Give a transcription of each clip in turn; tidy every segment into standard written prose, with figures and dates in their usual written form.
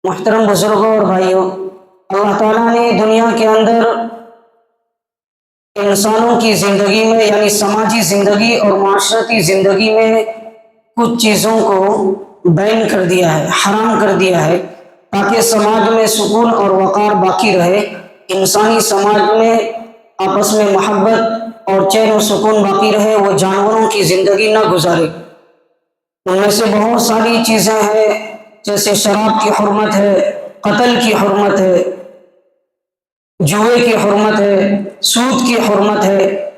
محترم بزرگوں اور بھائیوں، اللہ تعالیٰ نے دنیا کے اندر انسانوں کی زندگی میں یعنی سماجی زندگی اور معاشرتی زندگی میں کچھ چیزوں کو بین کر دیا ہے، حرام کر دیا ہے، تاکہ سماج میں سکون اور وقار باقی رہے، انسانی سماج میں آپس میں محبت اور چین و سکون باقی رہے، وہ جانوروں کی زندگی نہ گزارے۔ ان میں سے بہت ساری چیزیں ہیں، جیسے شراب کی حرمت ہے، قتل کی حرمت ہے، جوئے کی حرمت ہے، سود کی حرمت ہے،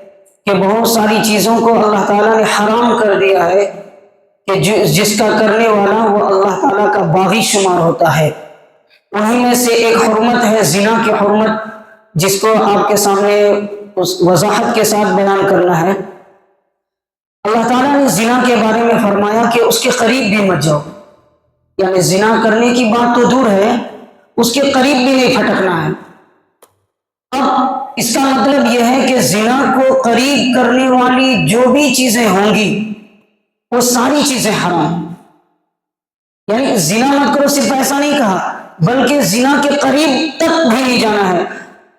کہ بہت ساری چیزوں کو اللہ تعالیٰ نے حرام کر دیا ہے کہ جس کا کرنے والا وہ اللہ تعالیٰ کا باغی شمار ہوتا ہے۔ انہی میں سے ایک حرمت ہے زنا کی حرمت، جس کو آپ کے سامنے اس وضاحت کے ساتھ بیان کرنا ہے۔ اللہ تعالیٰ نے زنا کے بارے میں فرمایا کہ اس کے قریب بھی مت جاؤ، یعنی زنا کرنے کی بات تو دور ہے، اس کے قریب بھی نہیں پھٹکنا ہے۔ اب اس کا مطلب یہ ہے کہ زنا کو قریب کرنے والی جو بھی چیزیں ہوں گی وہ ساری چیزیں حرام ہیں۔ یعنی زنا مت کرو صرف ایسا نہیں کہا، بلکہ زنا کے قریب تک بھی نہیں جانا ہے۔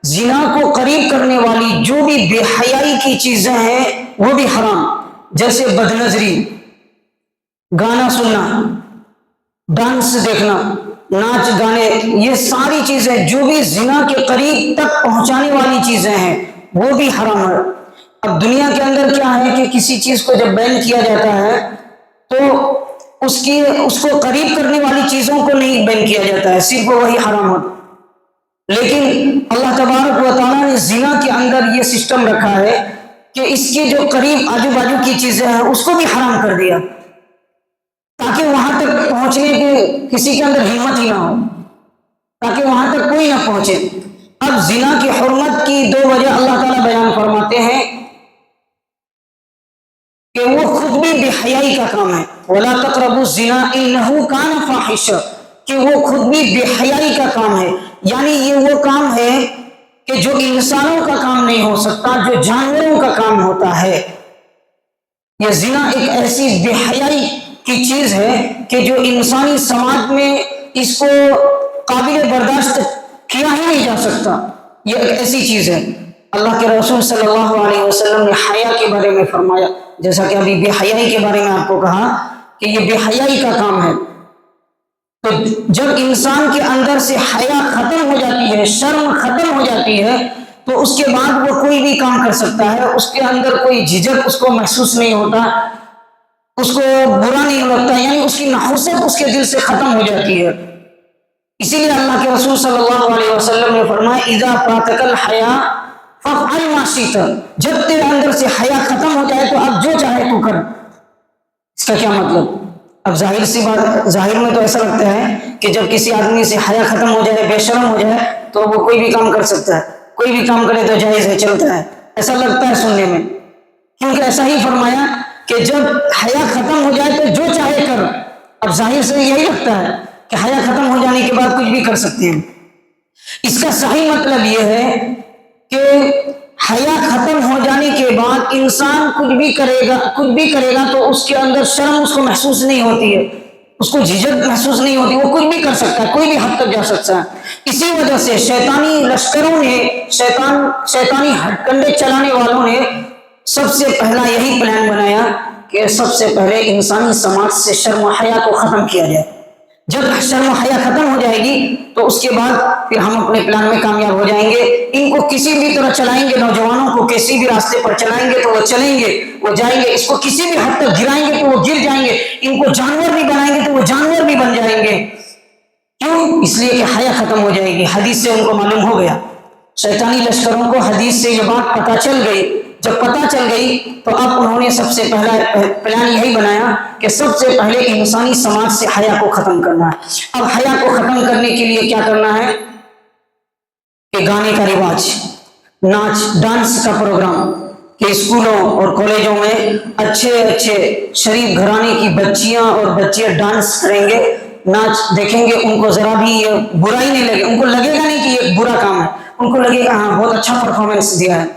زنا کو قریب کرنے والی جو بھی بے حیائی کی چیزیں ہیں وہ بھی حرام، جیسے بدنظری، گانا سننا، ڈانس دیکھنا، ناچ گانے، یہ ساری چیزیں جو بھی زنا کے قریب تک پہنچانے والی چیزیں ہیں وہ بھی حرام ہے۔ اب دنیا کے اندر کیا ہے کہ کسی چیز کو جب بین کیا جاتا ہے تو اس کو قریب کرنے والی چیزوں کو نہیں بین کیا جاتا ہے، صرف وہی حرام ہوتا ہے۔ لیکن اللہ تبارک و تعالیٰ نے زنا کے اندر یہ سسٹم رکھا ہے کہ اس کے جو قریب آجو باجو کی چیزیں ہیں اس کو بھی حرام کر دیا، تاکہ وہاں تک پہنچنے کے کسی کے اندر ہمت ہی نہ ہو، تاکہ وہاں تک کوئی نہ پہنچے۔ اب زنا کی حرمت کی دو وجہ اللہ تعالیٰ بیان فرماتے ہیں کہ وہ خود بھی بے حیائی کا کام ہے، وَلَا تَقْرَبُوا الزِّنَا إِنَّهُ كَانَ فَاحِشًا، کہ وہ خود بھی بے حیائی کا کام ہے، یعنی یہ وہ کام ہے کہ جو انسانوں کا کام نہیں ہو سکتا، جو جانوروں کا کام ہوتا ہے۔ یہ زنا ایک ایسی بے حیائی کی چیز ہے کہ جو انسانی سماج میں اس کو قابل برداشت کیا ہی نہیں جا سکتا۔ یہ ایک ایسی چیز ہے۔ اللہ کے رسول صلی اللہ علیہ وسلم نے حیا کے بارے میں فرمایا، جیسا کہ ابھی بے حیائی کے بارے میں آپ کو کہا کہ یہ بے حیائی کا کام ہے۔ تو جب انسان کے اندر سے حیا ختم ہو جاتی ہے، شرم ختم ہو جاتی ہے، تو اس کے بعد وہ کوئی بھی کام کر سکتا ہے، اس کے اندر کوئی جھجک اس کو محسوس نہیں ہوتا، اس کو برا نہیں لگتا، یعنی اس کی نحوست اس کے دل سے ختم ہو جاتی ہے۔ اسی لیے اللہ کے رسول صلی اللہ علیہ وسلم نے فرمایا اذا فاتک الحیا فافعل ما شئت، جب تیرے اندر سے حیا ختم ہو جائے تو اب جو چاہے تو کر۔ اس کا کیا مطلب؟ اب ظاہر سی بات، ظاہر میں تو ایسا لگتا ہے کہ جب کسی آدمی سے حیا ختم ہو جائے، بے شرم ہو جائے، تو وہ کوئی بھی کام کر سکتا ہے، کوئی بھی کام کرے تو جائز ہے، چلتا ہے، ایسا لگتا ہے سننے میں، کیونکہ ایسا ہی فرمایا کہ جب حیا ختم ہو جائے تو جو چاہے کر۔ اب ظاہر سے یہی لگتا ہے کہ حیا ختم ہو جانے کے بعد کچھ بھی کر سکتے ہیں۔ اس کا صحیح مطلب یہ ہے کہ حیا ختم ہو جانے کے بعد انسان کچھ بھی کرے گا تو اس کے اندر شرم اس کو محسوس نہیں ہوتی ہے، اس کو جھجک محسوس نہیں ہوتی، وہ کچھ بھی کر سکتا ہے، کوئی بھی حد تک جا سکتا ہے۔ اسی وجہ سے شیطانی لشکروں نے، شیطانی ہتھ کنڈے چلانے والوں نے سب سے پہلا یہی پلان بنایا کہ سب سے پہلے انسانی سماج سے شرم و حیا کو ختم کیا جائے۔ جب شرم و حیا ختم ہو جائے گی تو اس کے بعد پھر ہم اپنے پلان میں کامیاب ہو جائیں گے۔ ان کو کسی بھی طرح چلائیں گے، نوجوانوں کو کسی بھی راستے پر چلائیں گے تو وہ چلیں گے، وہ جائیں گے، اس کو کسی بھی حد تک گرائیں گے تو وہ گر جائیں گے، ان کو جانور بھی بنائیں گے تو وہ جانور بھی بن جائیں گے۔ کیوں؟ اس لیے کہ حیا ختم ہو جائے گی۔ حدیث سے ان کو معلوم ہو گیا، شیطانی لشکروں کو حدیث سے یہ بات پتہ چل گئی۔ جب پتہ چل گئی تو اب انہوں نے سب سے پہلا پلان یہی بنایا کہ سب سے پہلے انسانی سماج سے حیا کو ختم کرنا ہے۔ اب حیا کو ختم کرنے کے لیے کیا کرنا ہے کہ گانے کا رواج، ناچ ڈانس کا پروگرام، کہ اسکولوں اور کالجوں میں اچھے شریف گھرانے کی بچیاں اور بچے ڈانس کریں گے، ناچ دیکھیں گے، ان کو ذرا بھی یہ برائی نہیں لگے، ان کو لگے گا نہیں کہ یہ برا کام ہے، ان کو لگے گا ہاں بہت اچھا پرفارمنس دیا ہے،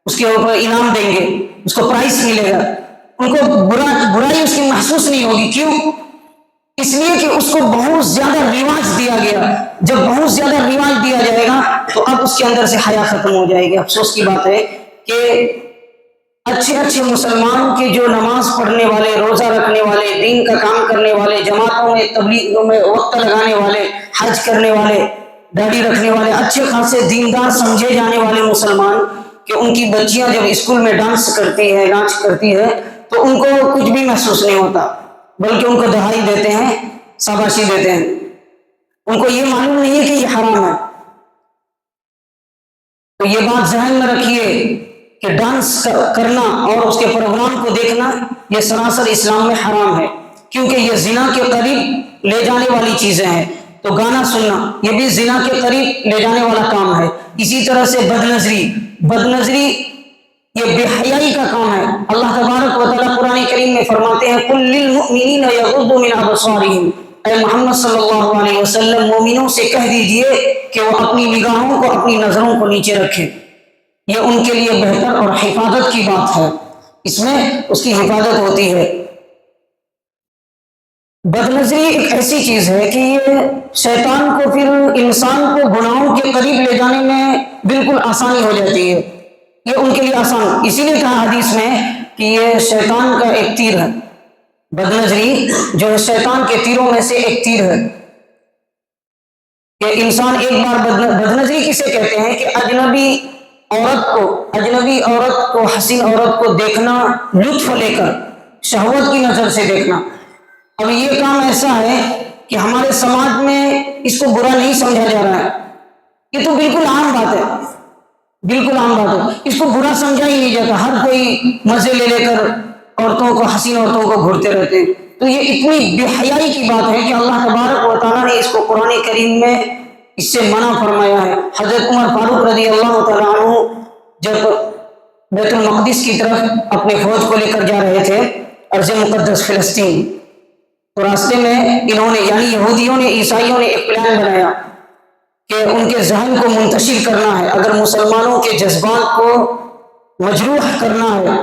اس کے اوپر انعام دیں گے، اس کو پرائز ملے گا، ان کو برائی اس کی محسوس نہیں ہوگی۔ کیوں؟ اس لیے کہ اس کو بہت زیادہ رواج دیا گیا. جب بہت زیادہ رواج دیا جائے گا تو اب اس کے اندر سے حیا ختم ہو جائے گی. افسوس کی بات ہے کہ اچھے اچھے مسلمان کے جو نماز پڑھنے والے، روزہ رکھنے والے، دین کا کام کرنے والے، جماعتوں میں تبلیغوں میں وقت لگانے والے، حج کرنے والے، داڑھی رکھنے والے، اچھے خاصے دیندار سمجھے جانے والے مسلمان، کہ ان کی بچیاں جب اسکول میں ڈانس کرتی ہے، ناچ کرتی ہے، تو ان کو کچھ بھی محسوس نہیں ہوتا، بلکہ ان کو دہائی دیتے ہیں، شاباشی دیتے ہیں. ان کو یہ معلوم نہیں ہے کہ یہ حرام ہے. تو یہ بات ذہن میں رکھیے کہ ڈانس کرنا اور اس کے پروگرام کو دیکھنا یہ سراسر اسلام میں حرام ہے، کیونکہ یہ زنا کے قریب لے جانے والی چیزیں ہیں. تو گانا سننا یہ بھی زنا کے قریب لے جانے والا کام ہے. اسی طرح سے بدنظری یہ بے حیائی کا کام ہے. اللہ تبارک و تعالیٰ قرآن کریم میں فرماتے ہیں قُلْ لِلْمُؤْمِنِينَ يَغُضُّوا مِنْ أَبْصَارِهِمْ، اے محمد صلی اللہ علیہ وسلم مومنوں سے کہہ دیجئے کہ وہ اپنی نگاہوں کو، اپنی نظروں کو نیچے رکھیں. یہ ان کے لیے بہتر اور حفاظت کی بات ہے، اس میں اس کی حفاظت ہوتی ہے. بدنظری ایک ایسی چیز ہے کہ یہ شیطان کو، پھر انسان کو گناہوں کے قریب لے جانے میں بالکل آسانی ہو جاتی ہے. یہ ان کے لیے آسان، اسی لیے کہا حدیث میں کہ یہ شیطان کا ایک تیر ہے. بدنظری جو ہے شیطان کے تیروں میں سے ایک تیر ہے. کہ انسان ایک بار بدنظری کسے کہتے ہیں کہ اجنبی عورت کو حسین عورت کو دیکھنا، لطف لے کر شہوت کی نظر سے دیکھنا. اب یہ کام ایسا ہے کہ ہمارے سماج میں اس کو برا نہیں سمجھا جا رہا ہے. یہ تو بالکل عام بات ہے، بالکل عام بات ہے، اس کو برا سمجھا ہی نہیں جاتا. ہر کوئی مزے لے لے کر عورتوں کو، حسین عورتوں کو گھورتے رہتے ہیں. تو یہ اتنی بے حیائی کی بات ہے کہ اللہ تبارک و تعالیٰ نے اس کو قرآن کریم میں اس سے منع فرمایا ہے. حضرت عمر فاروق رضی اللہ تعالیٰ عنہ جب بیت المقدس کی طرف اپنے فوج کو لے کر جا رہے تھے، ارض مقدس فلسطین، تو راستے میں انہوں نے یعنی یہودیوں نے، عیسائیوں نے ایک پلان بنایا کہ ان کے ذہن کو منتشر کرنا ہے. اگر مسلمانوں کے جذبات کو مجروح کرنا ہے،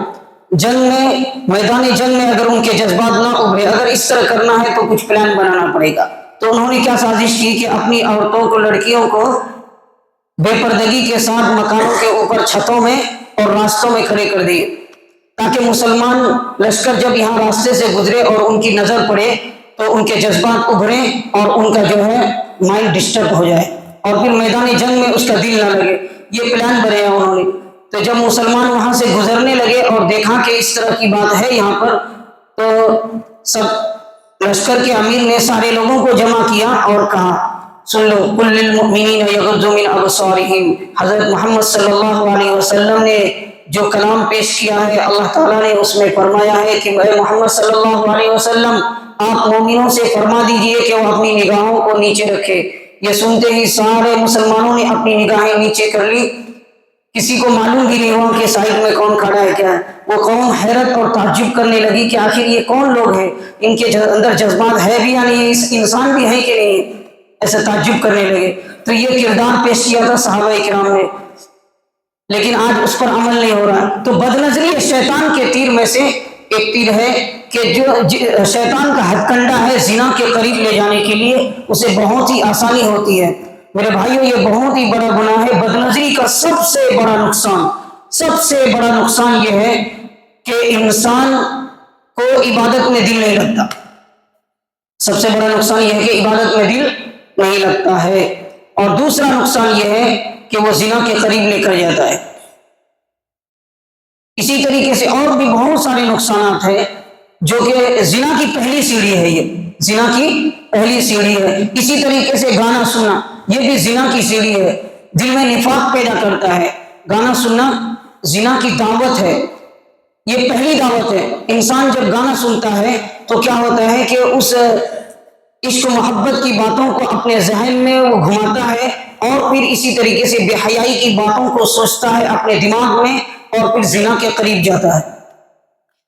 جنگ میں، میدان جنگ میں اگر ان کے جذبات نہ ابھرے، اگر اس طرح کرنا ہے تو کچھ پلان بنانا پڑے گا. تو انہوں نے کیا سازش کی کہ اپنی عورتوں کو، لڑکیوں کو بے پردگی کے ساتھ مکانوں کے اوپر، چھتوں میں اور راستوں میں کھڑے کر دیے، تاکہ مسلمان لشکر جب یہاں راستے سے گزرے اور ان کی نظر پڑے تو ان کے جذبات ابھریں اور ان کا جو ہے مائنڈ ڈسٹرب ہو جائے، اور پھر میدان جنگ میں اس کا دل نہ لگے. یہ پلان بنایا انہوں نے. تو جب مسلمان وہاں سے گزرنے لگے اور دیکھا کہ اس طرح کی بات ہے یہاں پر، تو سب لشکر کے امیر نے سارے لوگوں کو جمع کیا اور کہا سن لو، قُلْ لِلْمُؤْمِنِينَ يَغُضُّوا مِنْ أَبْصَارِهِمْ. حضرت محمد صلی اللہ علیہ وسلم نے جو کلام پیش کیا ہے، اللہ تعالیٰ نے اس میں فرمایا ہے کہ اے محمد صلی اللہ علیہ وسلم آپ مومنوں سے فرما دیجئے کہ وہ اپنی نگاہوں کو نیچے رکھے. یہ سنتے ہی سارے مسلمانوں نے اپنی نگاہیں نیچے کر لی. کسی کو معلوم بھی نہیں ہوا کہ سائڈ میں کون کھڑا ہے کیا ہے. وہ قوم حیرت اور تعجب کرنے لگی کہ آخر یہ کون لوگ ہیں، ان کے اندر جذبات ہے بھی یا نہیں، انسان بھی ہے کہ نہیں، ایسا تعجب کرنے لگے. تو یہ کردار پیش کیا تھا صحابہ کرام نے، لیکن آج اس پر عمل نہیں ہو رہا. تو بدنظری شیطان کے تیر میں سے ایک تیر ہے کہ جو شیطان کا ہتھ کنڈا ہے زنا کے قریب لے جانے کے لیے، اسے بہت ہی آسانی ہوتی ہے. میرے بھائیوں، یہ بہت ہی بڑا گناہ ہے. بدنظری کا سب سے بڑا نقصان یہ ہے کہ انسان کو عبادت میں دل نہیں لگتا. سب سے بڑا نقصان یہ ہے کہ عبادت میں دل نہیں لگتا ہے. اور دوسرا نقصان یہ ہے کہ وہ زنا کے قریب لے کر جاتا ہے. اسی طریقے سے اور بھی بہت سارے نقصانات ہیں، جو کہ زنا کی پہلی سیڑھی ہے. یہ زنا کی پہلی سیڑھی ہے. اسی طریقے سے گانا سننا، یہ بھی زنا کی سیڑھی ہے، دل میں نفاق پیدا کرتا ہے. گانا سننا زنا کی دعوت ہے، یہ پہلی دعوت ہے. انسان جب گانا سنتا ہے تو کیا ہوتا ہے کہ اس عشق و محبت کی باتوں کو اپنے ذہن میں وہ گھماتا ہے، اور پھر اسی طریقے سے بے حیائی کی باتوں کو سوچتا ہے اپنے دماغ میں، اور پھر زنا کے قریب جاتا ہے.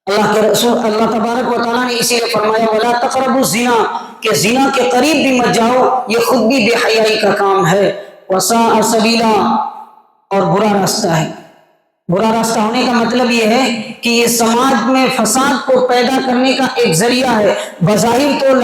اللہ کے رسول اللہ تبارک و تعالیٰ نے اسی لیے فرمایا وَلَا تَقْرَبُوا الزِّنَا، کہ زنا کے قریب بھی مت جاؤ، یہ خود بھی بے حیائی کا کام ہے. وَسَاءَ سَبِيلًا، اور برا راستہ ہے. برا راستہ ہونے کا مطلب یہ ہے کہ یہ سماج میں فساد کو پیدا کرنے کا ایک ذریعہ ہے۔ بظاہر تو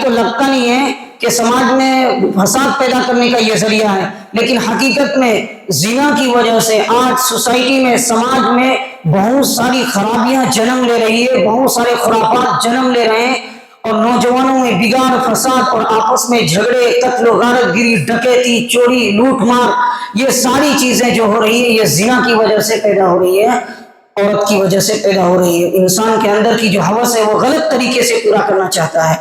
لگتا نہیں ہے کہ سماج میں فساد پیدا کرنے کا یہ ذریعہ ہے، لیکن حقیقت میں زنا کی وجہ سے آج سوسائٹی میں، سماج میں بہت ساری خرابیاں جنم لے رہی ہے، بہت سارے خرافات جنم لے رہے ہیں، اور نوجوانوں میں بگاڑ، فساد اور آپس میں جھگڑے، قتل و غارت گری، ڈکیتی، چوری، لوٹ مار، یہ ساری چیزیں جو ہو رہی ہے یہ زنا کی وجہ سے پیدا ہو رہی ہے، عورت کی وجہ سے پیدا ہو رہی ہے۔ انسان کے اندر کی جو ہوس ہے وہ غلط طریقے سے پورا کرنا چاہتا ہے۔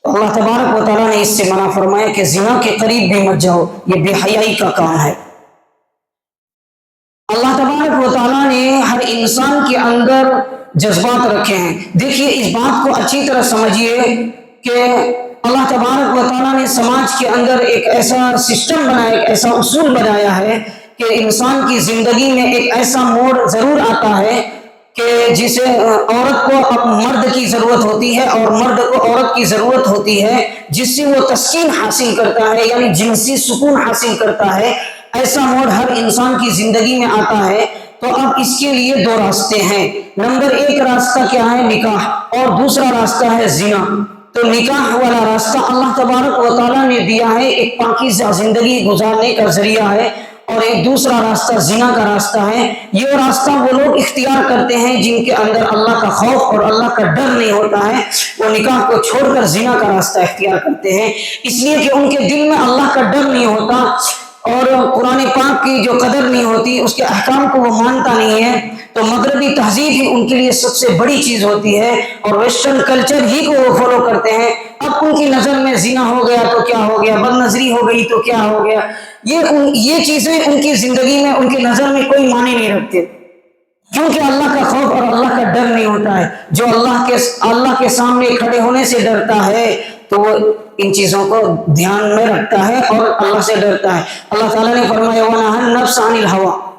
اللہ تبارک و تعالیٰ نے اس سے منع فرمایا کہ زنا کے قریب بھی مت جاؤ، یہ بے حیائی کا کام ہے۔ اللہ تبارک و تعالیٰ نے ہر انسان کے اندر جذبات رکھے ہیں۔ دیکھیے اس بات کو اچھی طرح سمجھیے کہ اللہ تبارک و تعالیٰ نے سماج کے اندر ایک ایسا سسٹم بنایا، ایک ایسا اصول بنایا ہے کہ انسان کی زندگی میں ایک ایسا موڑ ضرور آتا ہے کہ جسے عورت کو مرد کی ضرورت ہوتی ہے اور مرد کو عورت کی ضرورت ہوتی ہے، جس سے وہ تسکین حاصل کرتا ہے، یعنی جنسی سکون حاصل کرتا ہے۔ ایسا موڑ ہر انسان کی زندگی میں آتا ہے۔ تو اب اس کے لیے دو راستے ہیں۔ نمبر ایک راستہ کیا ہے؟ نکاح، اور دوسرا راستہ ہے زنا۔ تو نکاح والا راستہ اللہ تبارک و تعالیٰ نے دیا ہے، ایک پاکیزہ زندگی گزارنے کا ذریعہ ہے، اور ایک دوسرا راستہ زنا کا راستہ ہے۔ یہ راستہ وہ لوگ اختیار کرتے ہیں جن کے اندر اللہ کا خوف اور اللہ کا ڈر نہیں ہوتا ہے، وہ نکاح کو چھوڑ کر زنا کا راستہ اختیار کرتے ہیں، اس لیے کہ ان کے دل میں اللہ کا ڈر نہیں ہوتا اور قرآن پاک کی جو قدر نہیں ہوتی، اس کے احکام کو وہ مانتا نہیں ہے۔ تو مغربی تہذیب ہی ان کے لیے سب سے بڑی چیز ہوتی ہے، اور ویسٹرن کلچر ہی کو وہ فالو کرتے ہیں۔ اب ان کی نظر میں زنا ہو گیا تو کیا ہو گیا، بد نظری ہو گئی تو کیا ہو گیا، یہ چیزیں ان کی زندگی میں، ان کی نظر میں کوئی معنی نہیں رکھتے، کیونکہ اللہ کا خوف اور اللہ کا ڈر نہیں ہوتا ہے۔ جو اللہ کے سامنے کھڑے ہونے سے ڈرتا ہے تو وہ ان چیزوں کو دھیان میں رکھتا ہے اور اللہ سے ڈرتا ہے۔ اللہ تعالیٰ نے فرمایا وَنَهَى النَّفْسَ عَنِ الْهَوَىٰ،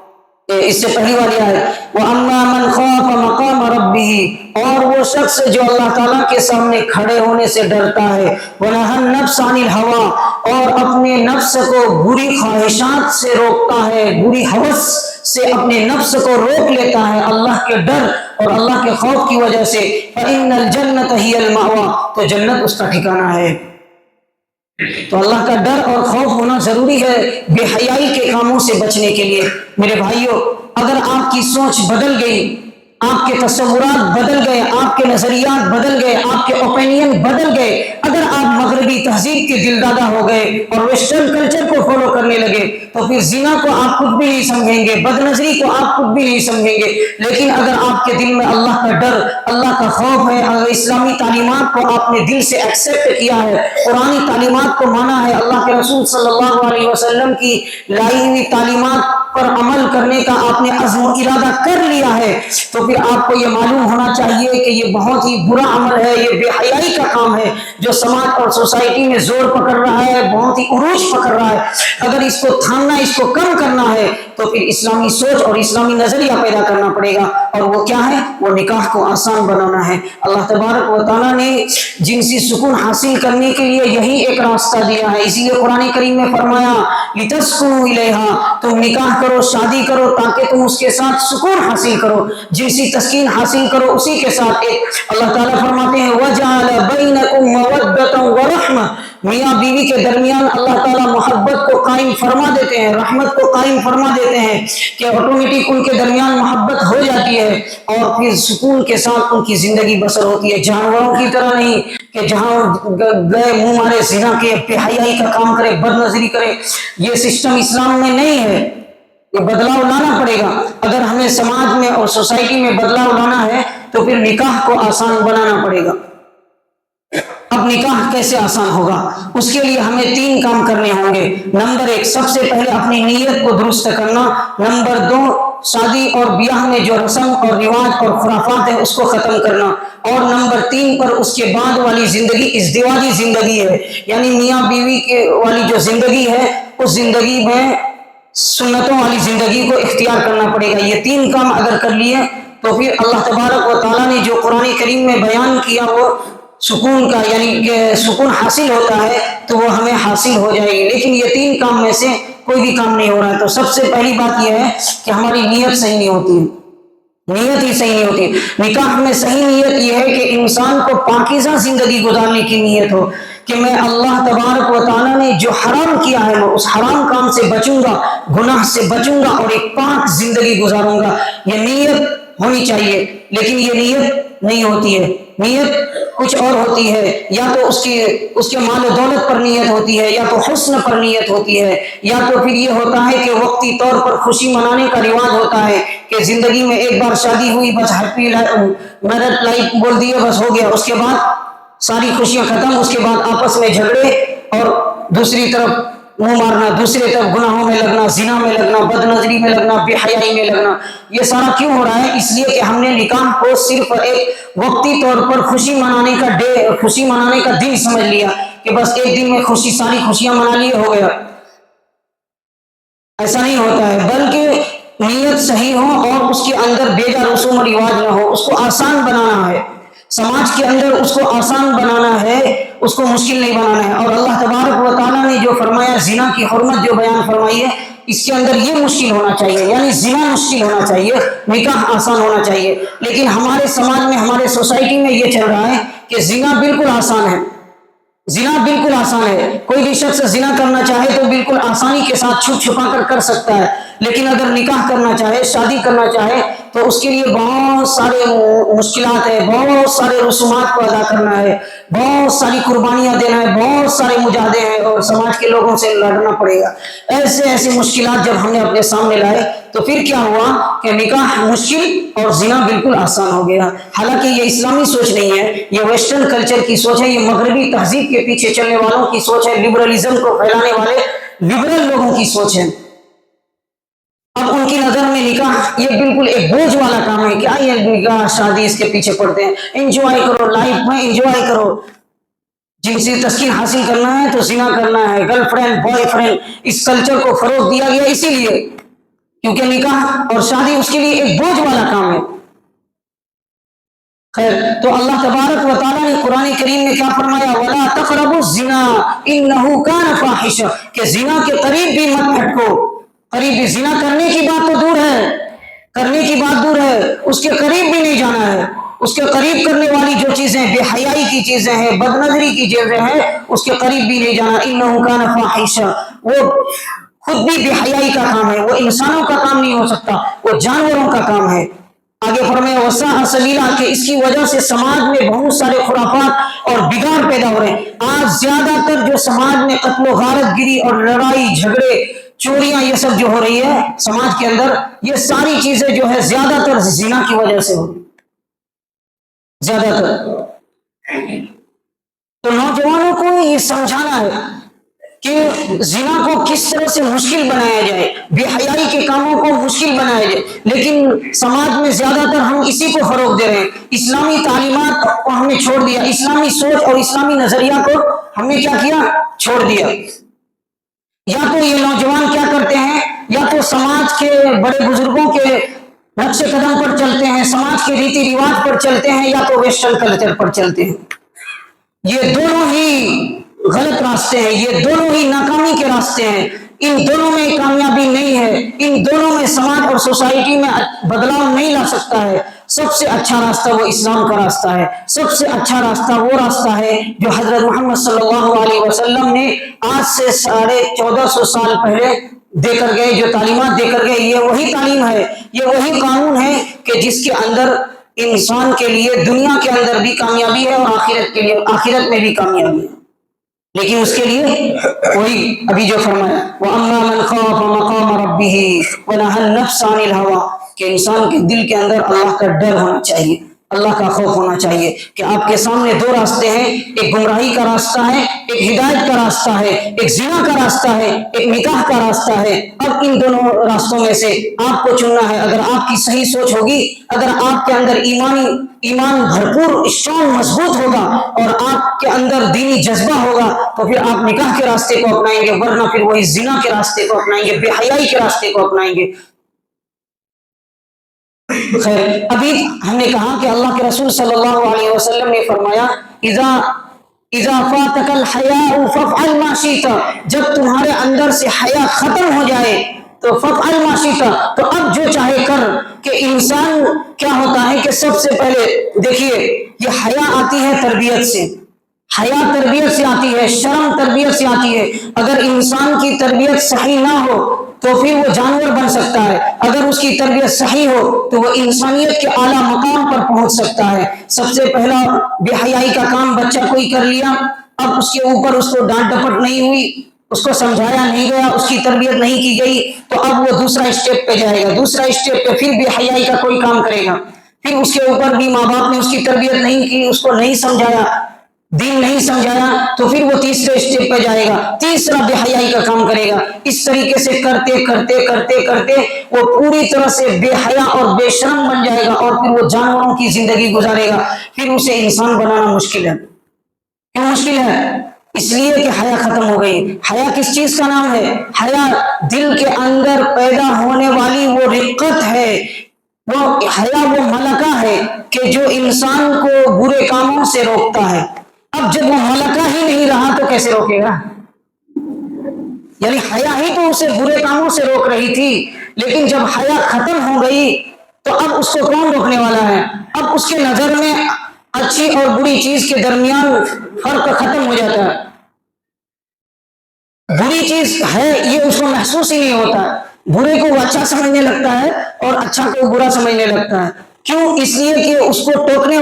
اس سے پہلی والی آیت وَأَمَّا مَنْ خَافَ مَقَامَ رَبِّهِ، اور وہ شخص جو اللہ تعالیٰ کے سامنے کھڑے ہونے سے ڈرتا ہے، وَنَهَى النَّفْسَ عَنِ الْهَوَىٰ، اور اپنے نفس کو بری خواہشات سے روکتا ہے، بری ہوس سے اپنے نفس کو روک لیتا ہے اللہ کے ڈر اور اللہ کے خوف کی وجہ سے، فَإِنَّ الْجَنَّةَ هِيَ الْمَأْوَىٰ، تو جنت اس کا ٹھکانہ ہے۔ تو اللہ کا ڈر اور خوف ہونا ضروری ہے بے حیائی کے کاموں سے بچنے کے لیے۔ میرے بھائیوں، اگر آپ کی سوچ بدل گئی، آپ کے تصورات بدل گئے، آپ کے نظریات بدل گئے، آپ کے اوپینین بدل گئے، اگر آپ مغربی تہذیب کے دلدادہ ہو گئے اور ویسٹرن کلچر کو فالو کرنے لگے، تو پھر زنا کو آپ خود بھی نہیں سمجھیں گے، بد نظری کو آپ خود بھی نہیں سمجھیں گے۔ لیکن اگر آپ کے دل میں اللہ کا ڈر، اللہ کا خوف ہے، اگر اسلامی تعلیمات کو آپ نے دل سے ایکسیپٹ کیا ہے، قرآنی تعلیمات کو مانا ہے، اللہ کے رسول صلی اللہ علیہ وسلم کی لائی ہوئی تعلیمات پر عمل کرنے کا آپ نے عزم و ارادہ کر لیا ہے، تو پھر آپ کو یہ معلوم ہونا چاہیے کہ یہ بہت ہی برا عمل ہے، یہ بے حیائی کا کام ہے جو سماج اور سوسائٹی میں زور پکڑ رہا ہے، بہت ہی عروج پکڑ رہا ہے۔ اگر اس کو تھامنا، اس کو کم کرنا ہے تو پھر اسلامی سوچ اور اسلامی نظریہ پیدا کرنا پڑے گا، اور وہ کیا ہے؟ وہ نکاح کو آسان بنانا ہے۔ اللہ تبارک و تعالیٰ نے جنسی سکون حاصل کرنے کے لیے یہی ایک راستہ دیا ہے، اسی لیے قرآن کریم میں فرمایا لِتَسْكُنُوا إِلَيْهَا، تم نکاح کرو، شادی کرو تاکہ تم اس کے ساتھ سکون حاصل کرو، جنسی تسکین حاصل کرو اسی کے ساتھ۔ ایک اللہ تعالیٰ فرماتے ہیں وَجَعَلَ بَيْنَكُمْ مَوَدَّةً وَرَحْمَةً، میاں بیوی کے درمیان اللہ تعالیٰ محبت کو قائم فرما دیتے ہیں، رحمت کو قائم فرما دیتے ہیں کہ آٹومیٹک ان کے درمیان محبت ہو جاتی ہے، اور پھر سکون کے ساتھ ان کی زندگی بسر ہوتی ہے، جانوروں کی طرح نہیں کہ جہاں گئے منہ مارے، زنا کے، بے حیائی کا کام کرے، بد نظری کرے۔ یہ سسٹم اسلام میں نہیں ہے، یہ بدلاؤ لانا پڑے گا۔ اگر ہمیں سماج میں اور سوسائٹی میں بدلاؤ لانا ہے تو پھر نکاح کو آسان بنانا پڑے گا۔ اب نکاح کیسے آسان ہوگا؟ اس کے لیے ہمیں 3 کام کرنے ہوں گے۔ نمبر 1، سب سے پہلے اپنی نیت کو درست کرنا۔ نمبر 2، شادی اور بیاہ میں جو رسم اور رواج اور خرافات ہیں اس کو ختم کرنا۔ اور نمبر 3 پر اس کے بعد والی زندگی ازدواجی زندگی ہے، یعنی میاں بیوی والی جو زندگی ہے، اس زندگی میں سنتوں والی زندگی کو اختیار کرنا پڑے گا۔ یہ 3 کام اگر کر لیے تو پھر اللہ تبارک و تعالیٰ نے جو قرآن کریم میں بیان کیا وہ سکون کا، یعنی کہ سکون حاصل ہوتا ہے تو وہ ہمیں حاصل ہو جائے گی۔ لیکن یہ 3 کام میں سے کوئی بھی کام نہیں ہو رہا ہے، تو سب سے پہلی بات یہ ہے کہ ہماری نیت صحیح نہیں ہوتی ہے، نیت ہی صحیح نہیں ہوتی۔ نکاح میں صحیح نیت یہ ہے کہ انسان کو پاکیزہ زندگی گزارنے کی نیت ہو کہ میں اللہ تبارک و تعالیٰ نے جو حرام کیا ہے میں اس حرام کام سے بچوں گا، گناہ سے بچوں گا اور ایک پاک زندگی گزاروں گا، یہ نیت ہونی چاہیے۔ لیکن یہ نیت نہیں ہوتی ہے، نیت کچھ اور ہوتی ہے، یا تو اس کے مال و دولت پر نیت ہوتی ہے، یا تو حسن پر نیت ہوتی ہے، یا تو پھر یہ ہوتا ہے کہ وقتی طور پر خوشی منانے کا رواج ہوتا ہے کہ زندگی میں ایک بار شادی ہوئی بس ہیپی میرڈ لائف بول دیے بس ہو گیا، اس کے بعد ساری خوشیاں ختم، اس کے بعد آپس میں جھگڑے اور دوسری طرف منہ مارنا، دوسری طرف گناہوں میں لگنا، زنا میں لگنا، بد نظری میں لگنا، بے حیائی میں لگنا۔ یہ سارا کیوں ہو رہا ہے؟ اس لیے کہ ہم نے نکاح کو صرف ایک وقتی طور پر خوشی منانے کا دن سمجھ لیا کہ بس ایک دن میں ساری خوشیاں منا لیے ہو گیا۔ ایسا نہیں ہوتا ہے، بلکہ نیت صحیح ہو اور اس کے اندر بیجا رسوم و رواج نہ ہو، اس کو آسان بنانا ہے، سماج کے اندر اس کو آسان بنانا ہے، اس کو مشکل نہیں بنانا ہے۔ اور اللہ تبارک و تعالیٰ نے جو فرمایا، زنا کی حرمت جو بیان فرمائی ہے، اس کے اندر یہ مشکل ہونا چاہیے، یعنی زنا مشکل ہونا چاہیے، نکاح آسان ہونا چاہیے۔ لیکن ہمارے سماج میں، ہمارے سوسائٹی میں یہ چل رہا ہے کہ زنا بالکل آسان ہے، زنا بالکل آسان ہے، کوئی بھی شخص زنا کرنا چاہے تو بالکل آسانی کے ساتھ چھپ چھپا کر سکتا ہے، لیکن اگر نکاح کرنا چاہے، شادی کرنا چاہے تو اس کے لیے بہت سارے مشکلات ہیں، بہت سارے رسومات کو ادا کرنا ہے، بہت ساری قربانیاں دینا ہے، بہت سارے مجاہدے ہیں اور سماج کے لوگوں سے لڑنا پڑے گا۔ ایسے مشکلات جب ہم نے اپنے سامنے لائے تو پھر کیا ہوا کہ نکاح مشکل اور زنا بالکل آسان ہو گیا۔ حالانکہ یہ اسلامی سوچ نہیں ہے، یہ ویسٹرن کلچر کی سوچ ہے، یہ مغربی تہذیب کے پیچھے چلنے والوں کی سوچ ہے، لبرلزم کو پھیلانے والے لبرل لوگوں کی سوچ ہے۔ اب ان کی نظر میں نکاح یہ بالکل ایک بوجھ والا کام ہے، کیا یہ نکاح شادی اس کے پیچھے پڑتے ہیں، انجوائے کرو، لائف میں انجوائے کرو، جنسی تسکین حاصل کرنا ہے تو زنا کرنا ہے، گرل فرینڈ بوائے فرینڈ، اس کلچر کو فروغ دیا گیا اسی لیے کیونکہ نکاح اور شادی اس کے لیے ایک بوجھ والا کام ہے۔ خیر، تو اللہ تبارک و تعالیٰ نے قرآن کریم میں کیا فرمایا؟ وَلَا تَقْرَبُوا الزِّنَا إِنَّهُ كَانَ فَاحِشًا، کہ زنا کے قریب بھی مت پھٹکو، قریب بھی، زنا کرنے کی بات تو دور ہے، کرنے کی بات دور ہے، اس کے قریب بھی نہیں جانا ہے، اس کے قریب کرنے والی جو چیزیں بے حیائی کی چیزیں ہیں، بد نظری کی چیزیں ہیں، اس کے قریب بھی نہیں جانا۔ إِنَّهُ كَانَ فَاحِشًا، وہ خود بھی بے حیائی کا کام ہے، وہ انسانوں کا کام نہیں ہو سکتا، وہ جانوروں کا کام ہے۔ آگے فرمایا وَسَاءَ سَبِيلًا، کہ اس کی وجہ سے سماج میں بہت سارے خرافات اور بگاڑ پیدا ہو رہے ہیں۔ آج زیادہ تر جو سماج میں قتل و غارت گری اور لڑائی جھگڑے چوریاں یہ سب جو ہو رہی ہے سماج کے اندر، یہ ساری چیزیں جو ہے زیادہ تر زنا کی وجہ سے ہو رہی ہے، زیادہ تر۔ تو نوجوانوں کو یہ سمجھانا ہے کہ زنا کو کس طرح سے مشکل بنایا جائے، بے حیائی کے کاموں کو مشکل بنایا جائے، لیکن سماج میں زیادہ تر ہم اسی کو فروغ دے رہے ہیں۔ اسلامی تعلیمات کو ہم نے چھوڑ دیا، اسلامی سوچ اور اسلامی نظریہ کو ہم نے کیا کیا؟ چھوڑ دیا۔ یا تو یہ نوجوان کیا کرتے ہیں، یا تو سماج کے بڑے بزرگوں کے نقش قدم پر چلتے ہیں، سماج کے ریتی رواج پر چلتے ہیں، یا تو ویسٹرن کلچر پر چلتے ہیں۔ یہ دونوں ہی غلط راستے ہیں، یہ دونوں ہی ناکامی کے راستے ہیں، ان دونوں میں کامیابی نہیں ہے، ان دونوں میں سماج اور سوسائٹی میں بدلاؤ نہیں لا سکتا ہے۔ سب سے اچھا راستہ وہ اسلام کا راستہ ہے، سب سے اچھا راستہ وہ راستہ ہے جو حضرت محمد صلی اللہ علیہ وسلم نے آج سے 1450 سال پہلے دے کر گئے، جو تعلیمات دے کر گئے، یہ وہی تعلیم ہے، یہ وہی قانون ہے کہ جس کے اندر انسان کے لیے دنیا کے اندر بھی کامیابی ہے اور آخرت میں بھی کامیابی ہے۔ لیکن اس کے لیے وہی ابھی جو فرمایا وَأَمَّا مَنْ خَافَ مَقَامَ رَبِّهِ وَنَهَى النَّفْسَ عَنِ الْهَوَىٰ، کہ انسان کے دل کے اندر اللہ کا ڈر ہونا چاہیے، اللہ کا خوف ہونا چاہیے کہ آپ کے سامنے دو راستے ہیں، ایک گمراہی کا راستہ ہے، ایک ہدایت کا راستہ ہے، ایک زنا کا راستہ ہے، ایک نکاح کا راستہ ہے۔ اب ان دونوں راستوں میں سے آپ کو چننا ہے۔ اگر آپ کی صحیح سوچ ہوگی، اگر آپ کے اندر ایمان بھرپور اسٹرانگ مضبوط ہوگا اور آپ کے اندر دینی جذبہ ہوگا تو پھر آپ نکاح کے راستے کو اپنائیں گے، ورنہ پھر وہی زنا کے راستے کو اپنائیں گے، بے حیائی کے راستے کو اپنائیں گے۔ خیر، ابھی ہم نے کہا کہ اللہ کے رسول صلی اللہ علیہ وسلم نے فرمایا اذا اذا فاتك الحیاء فافعل ما شئت، جب تمہارے اندر سے حیا ختم ہو جائے تو فافعل ما شئت، تو اب جو چاہے کر۔ کہ انسان کیا ہوتا ہے کہ سب سے پہلے دیکھیے یہ حیا آتی ہے تربیت سے، حیا تربیت سے آتی ہے، شرم تربیت سے آتی ہے۔ اگر انسان کی تربیت صحیح نہ ہو تو پھر وہ جانور بن سکتا ہے، اگر اس کی تربیت صحیح ہو تو وہ انسانیت کے اعلیٰ مقام پر پہنچ سکتا ہے۔ سب سے پہلا بے حیائی کا کام بچہ کوئی کر لیا، اب اس کے اوپر اس کو ڈانٹ ڈپٹ نہیں ہوئی، اس کو سمجھایا نہیں گیا، اس کی تربیت نہیں کی گئی، تو اب وہ دوسرا اسٹیپ پہ جائے گا، دوسرا اسٹیپ پہ پھر بے حیائی کا کوئی کام کرے گا، پھر اس کے اوپر بھی ماں باپ نے اس کی تربیت نہیں کی، اس کو نہیں سمجھایا، دین نہیں سمجھایا، تو پھر وہ تیسرے اسٹیپ پہ جائے گا، تیسرا بے حیائی کا کام کرے گا۔ اس طریقے سے کرتے کرتے کرتے کرتے وہ پوری طرح سے بے حیا اور بے شرم بن جائے گا، اور پھر وہ جانوروں کی زندگی گزارے گا، پھر اسے انسان بنانا مشکل ہے۔ کیوں مشکل ہے؟ اس لیے کہ حیا ختم ہو گئی۔ حیا کس چیز کا نام ہے؟ حیا دل کے اندر پیدا ہونے والی وہ رقت ہے، وہ حیا وہ ملکہ ہے کہ جو انسان کو برے کاموں سے روکتا ہے۔ اب جب وہ ملکہ ہی نہیں رہا تو کیسے روکے گا؟ یعنی حیا ہی تو اسے برے کاموں سے روک رہی تھی، لیکن جب حیا ختم ہو گئی تو اب اس کو کون روکنے والا ہے؟ اب اس کے نظر میں اچھی اور بری چیز کے درمیان فرق ختم ہو جاتا ہے، بری چیز ہے یہ اس کو محسوس ہی نہیں ہوتا، برے کو وہ اچھا سمجھنے لگتا ہے اور اچھا کو برا سمجھنے لگتا ہے۔ کیوں؟ اس لیے کہ اس کو ٹوکنے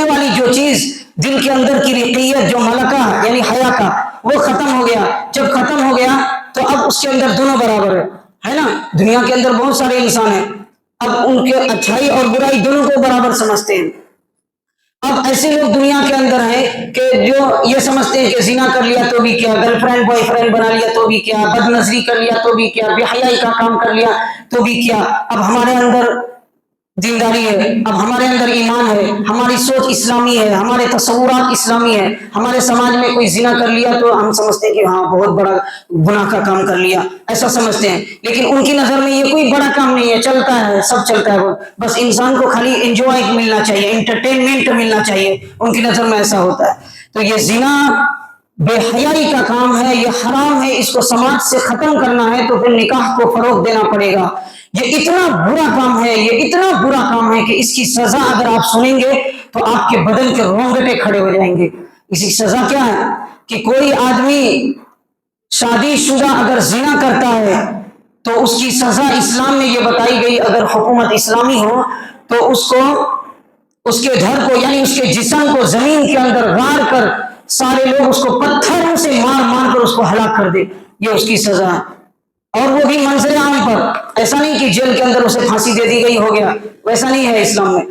والی جو چیز دل کے اندر کی رقیت، جو ملکہ یعنی حیا کا، وہ ختم ہو گیا۔ جب ختم ہو گیا تو اب اس کے اندر دونوں برابر ہے نا، دنیا کے اندر بہت سارے انسان ہیں، اب ان کے اچھائی اور برائی دونوں کو برابر سمجھتے ہیں۔ اب ایسے لوگ دنیا کے اندر ہیں کہ جو یہ سمجھتے ہیں کہ زنا کر لیا تو بھی کیا، گرل فرینڈ بوائے فرینڈ بنا لیا تو بھی کیا، بد نظری کر لیا تو بھی کیا، بے حیائی کا کام کر لیا تو بھی کیا، اب ہمارے اندر دینداری ہے، اب ہمارے اندر ایمان ہے، ہماری سوچ اسلامی ہے، ہمارے تصورات اسلامی ہے، ہمارے سماج میں کوئی زنا کر لیا تو ہم سمجھتے ہیں کہ ہاں بہت بڑا گناہ کا کام کر لیا، ایسا سمجھتے ہیں۔ لیکن ان کی نظر میں یہ کوئی بڑا کام نہیں ہے، چلتا ہے، سب چلتا ہے، بس انسان کو خالی انجوائے ملنا چاہیے، انٹرٹینمنٹ ملنا چاہیے، ان کی نظر میں ایسا ہوتا ہے۔ تو یہ زنا بے حیائی کا کام ہے، یہ حرام ہے، اس کو سماج سے ختم کرنا ہے تو پھر نکاح کو فروغ دینا پڑے گا۔ یہ اتنا برا کام ہے، یہ اتنا برا کام ہے کہ اس کی سزا اگر آپ سنیں گے تو آپ کے بدن کے رونگٹے کھڑے ہو جائیں گے۔ اس کی سزا کیا ہے کہ کوئی آدمی شادی شدہ اگر زنا کرتا ہے تو اس کی سزا اسلام میں یہ بتائی گئی، اگر حکومت اسلامی ہو تو اس کو، اس کے گھر کو یعنی اس کے جسم کو زمین کے اندر گاڑ کر سارے لوگ اس کو پتھروں سے مار مار کر اس کو ہلاک کر دے، یہ اس کی سزا ہے۔ اور وہ بھی منظر عام پر، ایسا نہیں کہ جیل کے اندر اسے پھانسی دے دی گئی ہو گیا، ویسا نہیں ہے اسلام میں،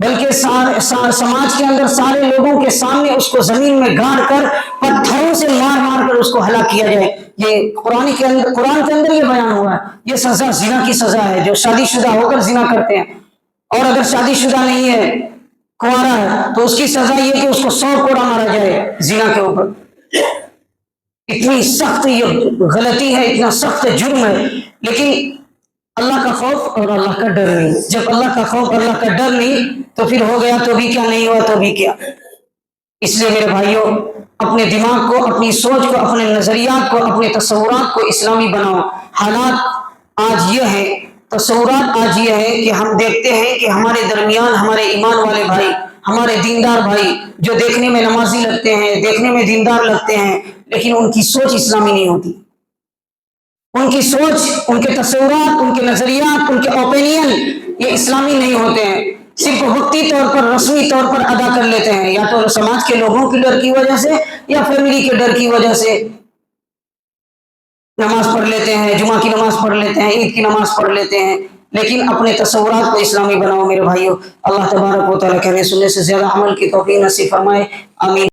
بلکہ سماج کے اندر سارے لوگوں کے سامنے اس کو زمین میں گاڑ کر پتھروں سے مار مار کر اس کو ہلاک کیا جائے۔ یہ قرآن کے اندر یہ بیان ہوا ہے، یہ سزا زنا کی سزا ہے، جو شادی شدہ ہو کر زنا کرتے ہیں، اور اگر شادی شدہ نہیں ہے، کنوارا ہے، تو اس کی سزا یہ کہ اس کو 100 کوڑا مارا جائے زنا کے اوپر۔ اتنی سخت یہ غلطی ہے، اتنا سخت جرم ہے، لیکن اللہ کا خوف اور اللہ کا ڈر نہیں۔ جب اللہ کا خوف، اللہ کا ڈر نہیں تو پھر ہو گیا تو بھی کیا، نہیں ہوا تو بھی کیا۔ اس لیے میرے بھائیوں، اپنے دماغ کو، اپنی سوچ کو، اپنے نظریات کو، اپنے تصورات کو اسلامی بناؤ۔ حالات آج یہ ہیں، تصورات آج یہ ہے کہ ہم دیکھتے ہیں کہ ہمارے درمیان ہمارے ایمان والے بھائی، ہمارے دیندار بھائی جو دیکھنے میں نمازی لگتے ہیں، دیکھنے میں دیندار لگتے ہیں، لیکن ان کی سوچ اسلامی نہیں ہوتی، ان کی سوچ، ان کے تصورات، ان کے نظریات، ان کے اوپینین یہ اسلامی نہیں ہوتے ہیں، صرف وقتی طور پر، رسمی طور پر ادا کر لیتے ہیں، یا تو سماج کے لوگوں کے ڈر کی وجہ سے یا فیملی کے ڈر کی وجہ سے نماز پڑھ لیتے ہیں، جمعہ کی نماز پڑھ لیتے ہیں، عید کی نماز پڑھ لیتے ہیں، لیکن اپنے تصورات کو اسلامی بناؤ میرے بھائیوں۔ اللہ تبارک و تعالیٰ کہنے سننے سے زیادہ عمل کی توفیق نصیب فرمائے، آمین۔